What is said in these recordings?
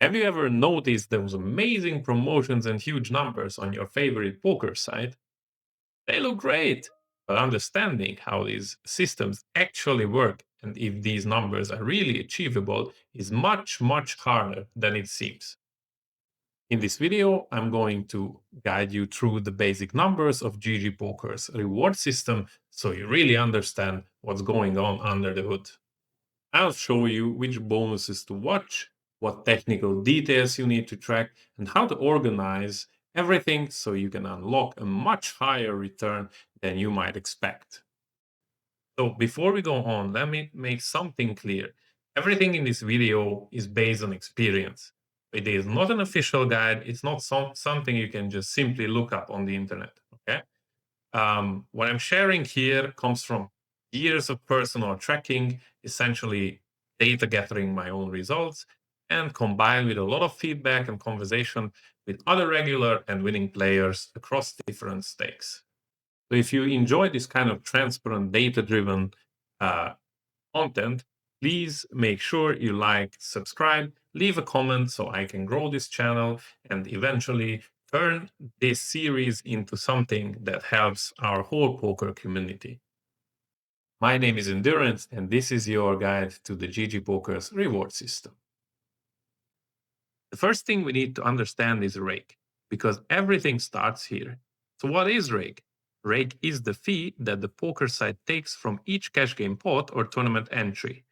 Have you ever noticed those amazing promotions and huge numbers on your favorite poker site? They look great, but understanding how these systems actually work and if these numbers are really achievable is much, much harder than it seems. In this video, I'm going to guide you through the basic numbers of GGPoker's reward system so you really understand what's going on under the hood. I'll show you which bonuses to watch, what technical details you need to track, and how to organize everything so you can unlock a much higher return than you might expect. So, before we go on, let me make something clear. Everything in this video is based on experience. It is not an official guide, it's not something you can just simply look up on the internet. Okay. What I'm sharing here comes from years of personal tracking, essentially data gathering my own results, and combined with a lot of feedback and conversation with other regular and winning players across different stakes. So, if you enjoy this kind of transparent, data driven uh, content, please make sure you like, subscribe, leave a comment so I can grow this channel and eventually turn this series into something that helps our whole poker community. My name is Endurance, and this is your guide to the GG Poker's reward system. The first thing we need to understand is rake, because everything starts here. So, what is rake? Rake is the fee that the poker site takes from each cash game pot or tournament entry.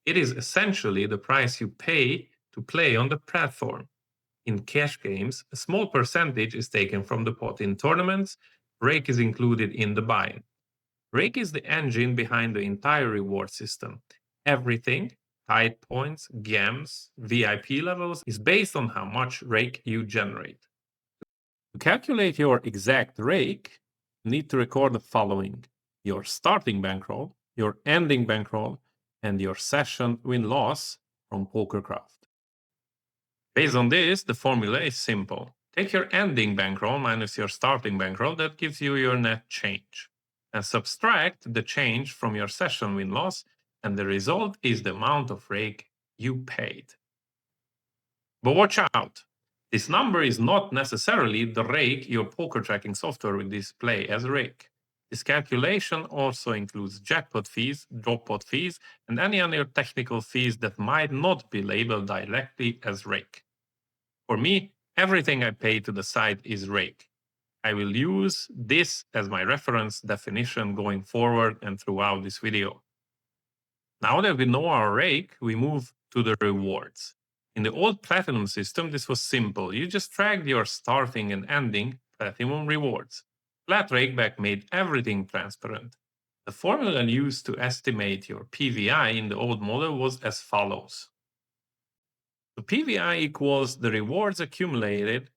It is essentially the price you pay to play on the platform. In cash games, a small percentage is taken from the pot. In tournaments, rake is included in the buy-in. Rake is the engine behind the entire reward system. Everything, tied points, GAMs, VIP levels, is based on how much rake you generate. To calculate your exact rake, you need to record the following: your starting bankroll, your ending bankroll, and your session win-loss from PokerCraft. Based on this, the formula is simple. Take your ending bankroll minus your starting bankroll, that gives you your net change, and subtract the change from your session win-loss, and the result is the amount of rake you paid. But watch out! This number is not necessarily the rake your poker tracking software will display as rake. This calculation also includes jackpot fees, drop pot fees, and any other technical fees that might not be labeled directly as rake. For me, everything I pay to the site is rake. I will use this as my reference definition going forward and throughout this video. Now that we know our rake, we move to the rewards. In the old Platinum system, this was simple. You just tracked your starting and ending Platinum rewards. Flat Rakeback made everything transparent. The formula used to estimate your PVI in the old model was as follows. The PVI equals the rewards accumulated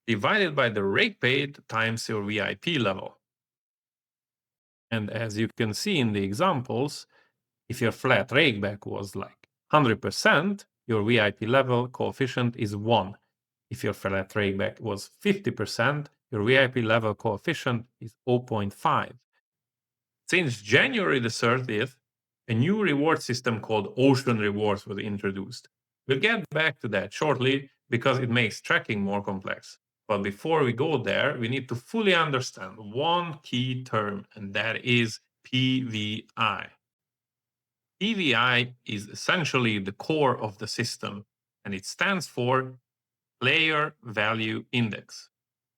divided by the rake paid times your VIP level. And as you can see in the examples, if your flat rakeback was like 100%, your VIP level coefficient is 1. If your flat rakeback was 50%, your VIP level coefficient is 0.5. Since January the 30th, a new reward system called Ocean Rewards was introduced. We'll get back to that shortly because it makes tracking more complex. But before we go there, we need to fully understand one key term, and that is PVI. PVI is essentially the core of the system, and it stands for Player Value Index.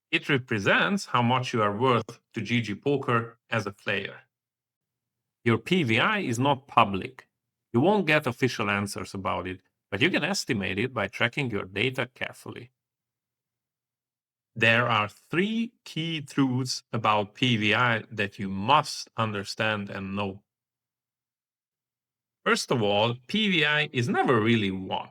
It represents how much you are worth to GG Poker as a player. Your PVI is not public. You won't get official answers about it, but you can estimate it by tracking your data carefully. There are 3 key truths about PVI that you must understand and know. First of all, PVI is never really 1.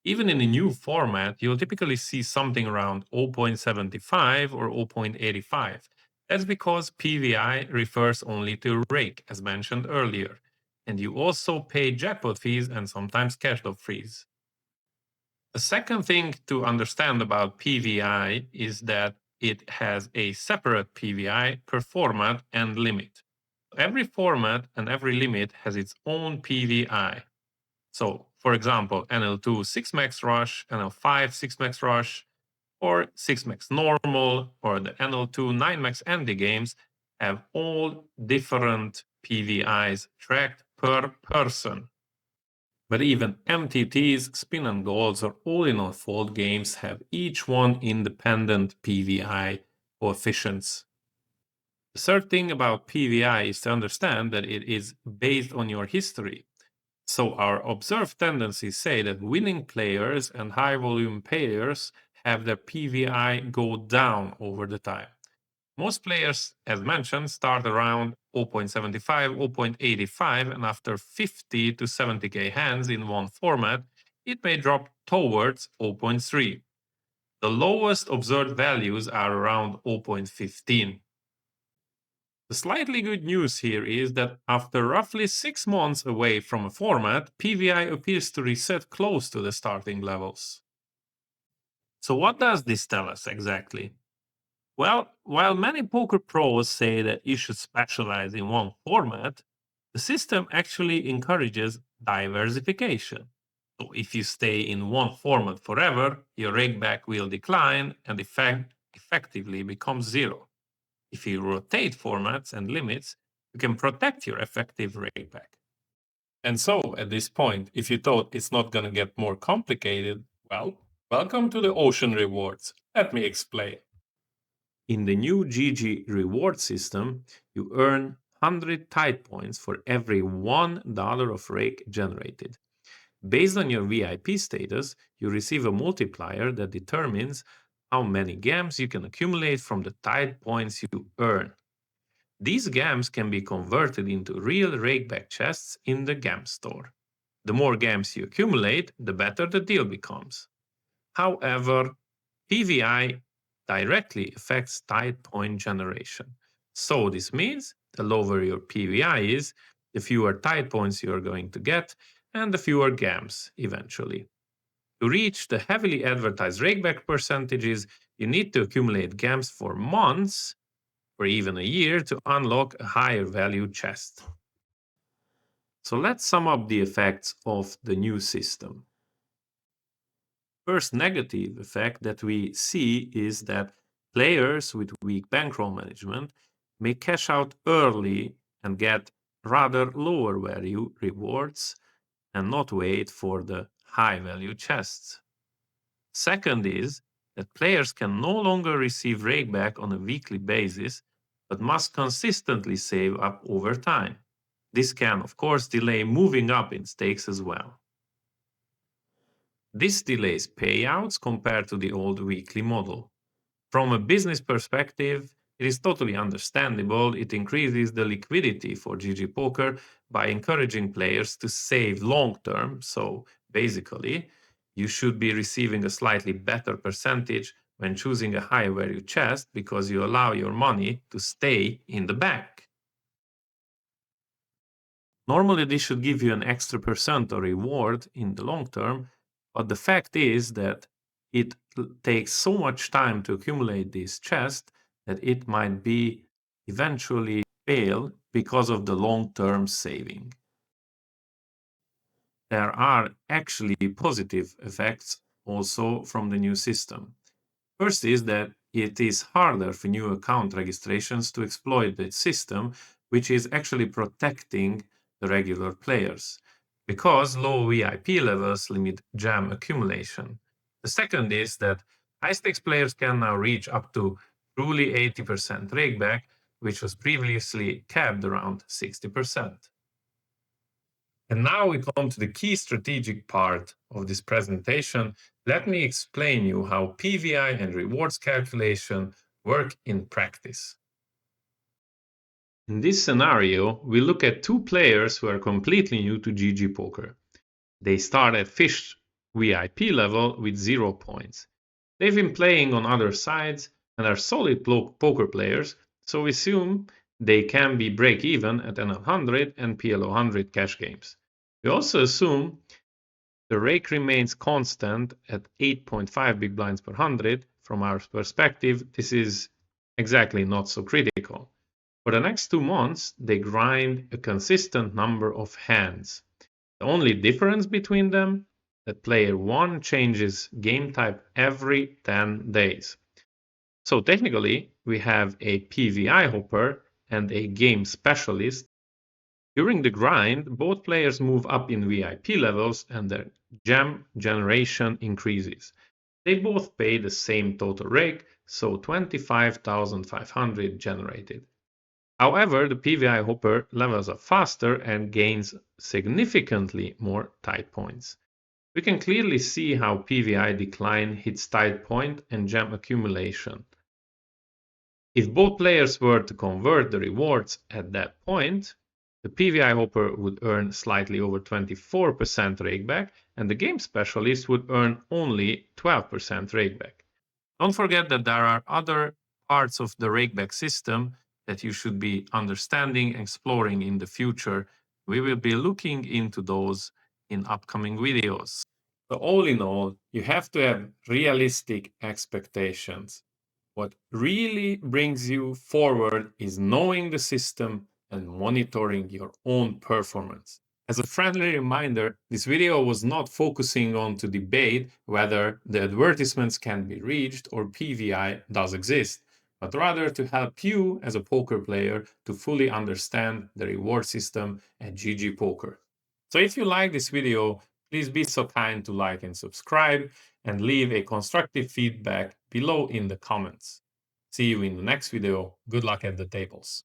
Even in a new format, you'll typically see something around 0.75 or 0.85. That's because PVI refers only to rake, as mentioned earlier, and you also pay jackpot fees and sometimes cash drop fees. The second thing to understand about PVI is that it has a separate PVI per format and limit. Every format and every limit has its own PVI. So, For example, NL2 6-max rush, NL5 6-max rush, or 6-max normal, or the NL2 9-max Andy games have all different PVIs tracked per person. But even MTTs, spin and goals, or all-in-all fold games have each one independent PVI coefficients. The third thing about PVI is to understand that it is based on your history. So our observed tendencies say that winning players and high-volume players have their PVI go down over the time. Most players, as mentioned, start around 0.75, 0.85, and after 50 to 70k hands in one format, it may drop towards 0.3. The lowest observed values are around 0.15. The slightly good news here is that after roughly 6 months away from a format, PVI appears to reset close to the starting levels. So what does this tell us exactly? Well, while many poker pros say that you should specialize in one format, the system actually encourages diversification. So if you stay in one format forever, your rakeback will decline and effectively becomes zero. If you rotate formats and limits, you can protect your effective rakeback. And so, at this point, if you thought it's not going to get more complicated, well, welcome to the ocean rewards. Let me explain. In the new GG reward system, you earn 100 tide points for every $1 of rake generated. Based on your VIP status, you receive a multiplier that determines how many gams you can accumulate from the tide points you earn. These gams can be converted into real rakeback chests in the gam store. The more gams you accumulate, the better the deal becomes. However, PVI directly affects tide point generation. So this means the lower your PVI is, the fewer tide points you are going to get, and the fewer gams eventually. To reach the heavily advertised rakeback percentages, you need to accumulate gams for months or even a year to unlock a higher value chest. So let's sum up the effects of the new system. First negative effect that we see is that players with weak bankroll management may cash out early and get rather lower value rewards and not wait for the high value chests. Second is that players can no longer receive rakeback on a weekly basis, but must consistently save up over time. This can, of course, delay moving up in stakes as well. This delays payouts compared to the old weekly model. From a business perspective, it is totally understandable. It increases the liquidity for GGPoker by encouraging players to save long term. So basically, you should be receiving a slightly better percentage when choosing a high value chest because you allow your money to stay in the bank. Normally, this should give you an extra percent or reward in the long term, but the fact is that it takes so much time to accumulate this chest that it might be eventually fail because of the long-term saving. There are actually positive effects also from the new system. First is that it is harder for new account registrations to exploit the system, which is actually protecting the regular players, because low VIP levels limit jam accumulation. The second is that high-stakes players can now reach up to truly 80% rakeback, which was previously capped around 60%. And now we come to the key strategic part of this presentation. Let me explain you how PVI and rewards calculation work in practice. In this scenario, we look at two players who are completely new to GGPoker. They start at fish VIP level with 0 points. They've been playing on other sides and are solid poker players, so we assume they can be break-even at N100 and PL100 cash games. We also assume the rake remains constant at 8.5 big blinds per 100. From our perspective, this is exactly not so critical. For the next 2 months, they grind a consistent number of hands. The only difference between them, that player 1 changes game type every 10 days. So technically, we have a PVI hopper and a game specialist. During the grind, both players move up in VIP levels and their gem generation increases. They both pay the same total rake, so 25,500 generated. However, the PVI hopper levels up faster and gains significantly more tide points. We can clearly see how PVI decline hits tide point and gem accumulation. If both players were to convert the rewards at that point, the PVI hopper would earn slightly over 24% rakeback, and the game specialist would earn only 12% rakeback. Don't forget that there are other parts of the rakeback system that you should be understanding, exploring in the future. We will be looking into those in upcoming videos. So all in all, you have to have realistic expectations. What really brings you forward is knowing the system and monitoring your own performance. As a friendly reminder, this video was not focusing on to debate whether the advertisements can be reached or PVI does exist, but rather to help you as a poker player to fully understand the reward system at GGPoker. So if you like this video, please be so kind to like and subscribe and leave a constructive feedback below in the comments. See you in the next video. Good luck at the tables.